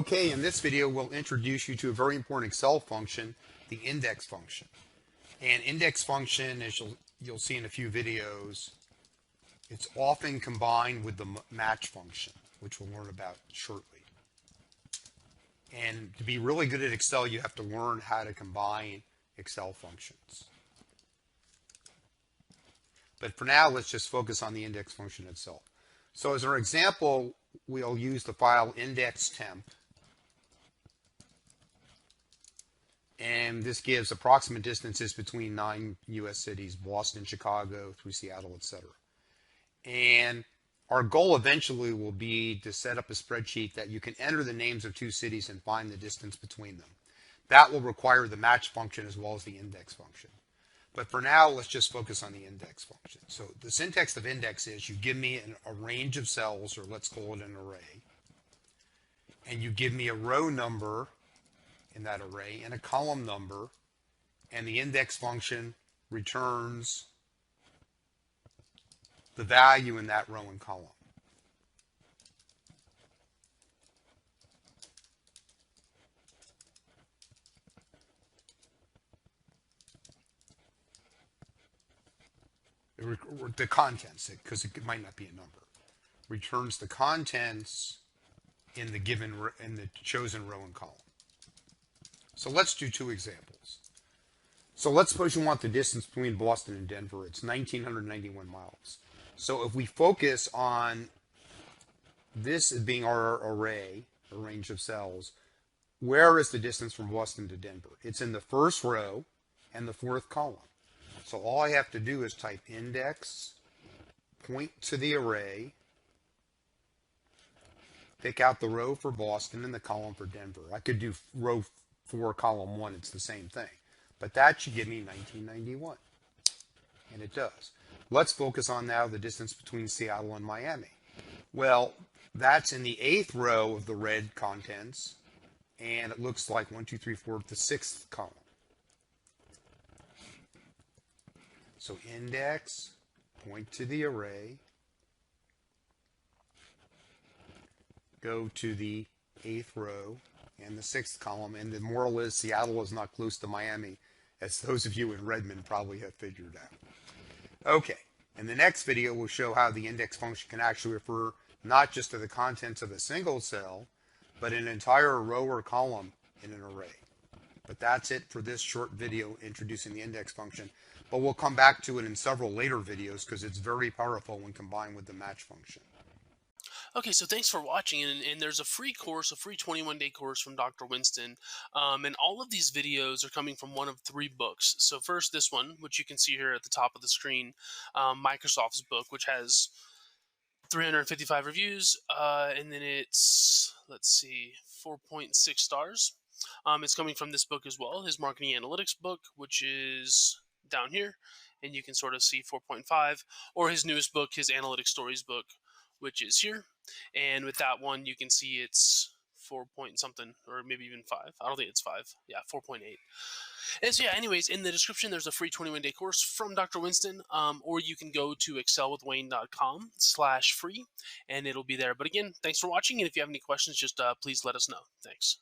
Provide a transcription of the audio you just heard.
Okay, in this video we'll introduce you to a very important Excel function, the index function. And index function, as you'll see in a few videos, it's often combined with the match function, which we'll learn about shortly. And to be really good at Excel, you have to learn how to combine Excel functions. But for now, let's just focus on the index function itself. So as our example, we'll use the file INDEXTEMP. And this gives approximate distances between 9 U.S. cities, Boston, Chicago, through Seattle, etc. And our goal eventually will be to set up a spreadsheet that you can enter the names of two cities and find the distance between them. That will require the match function as well as the index function. But for now, let's just focus on the index function. So the syntax of index is you give me a range of cells, or let's call it an array, and you give me a row number in that array and a column number, and the index function returns the value in that row and column. The contents, because it might not be a number, returns the contents in the chosen row and column. So let's do two examples. So let's suppose you want the distance between Boston and Denver. It's 1,991 miles. So if we focus on this as being our array, a range of cells, where is the distance from Boston to Denver? It's in the first row and the fourth column. So all I have to do is type index, point to the array, pick out the row for Boston and the column for Denver. I could do row 4, column 1. It's the same thing. But that should give me 1991. And it does. Let's focus on now the distance between Seattle and Miami. Well, that's in the 8th row of the red contents. And it looks like 1, 2, 3, 4, the 6th column. So index, point to the array, go to the 8th row and the 6th column, and the moral is Seattle is not close to Miami, as those of you in Redmond probably have figured out. Okay, in the next video we'll show how the index function can actually refer not just to the contents of a single cell, but an entire row or column in an array. But that's it for this short video introducing the index function. But we'll come back to it in several later videos because it's very powerful when combined with the match function. Okay, so thanks for watching, and there's a free course, a free 21-day course from Dr. Winston, and all of these videos are coming from one of 3 books. So first, this one, which you can see here at the top of the screen, Microsoft's book, which has 355 reviews, and then it's, let's see, 4.6 stars. It's coming from this book as well, his marketing analytics book, which is down here, and you can sort of see 4.5, or his newest book, his analytics stories book, which is here. And with that one, you can see it's 4 point something, or maybe even 5. I don't think it's 5. Yeah, 4.8. And so yeah, anyways, in the description, there's a free 21-day course from Dr. Winston, or you can go to excelwithwayne.com/free, and it'll be there. But again, thanks for watching, and if you have any questions, just please let us know. Thanks.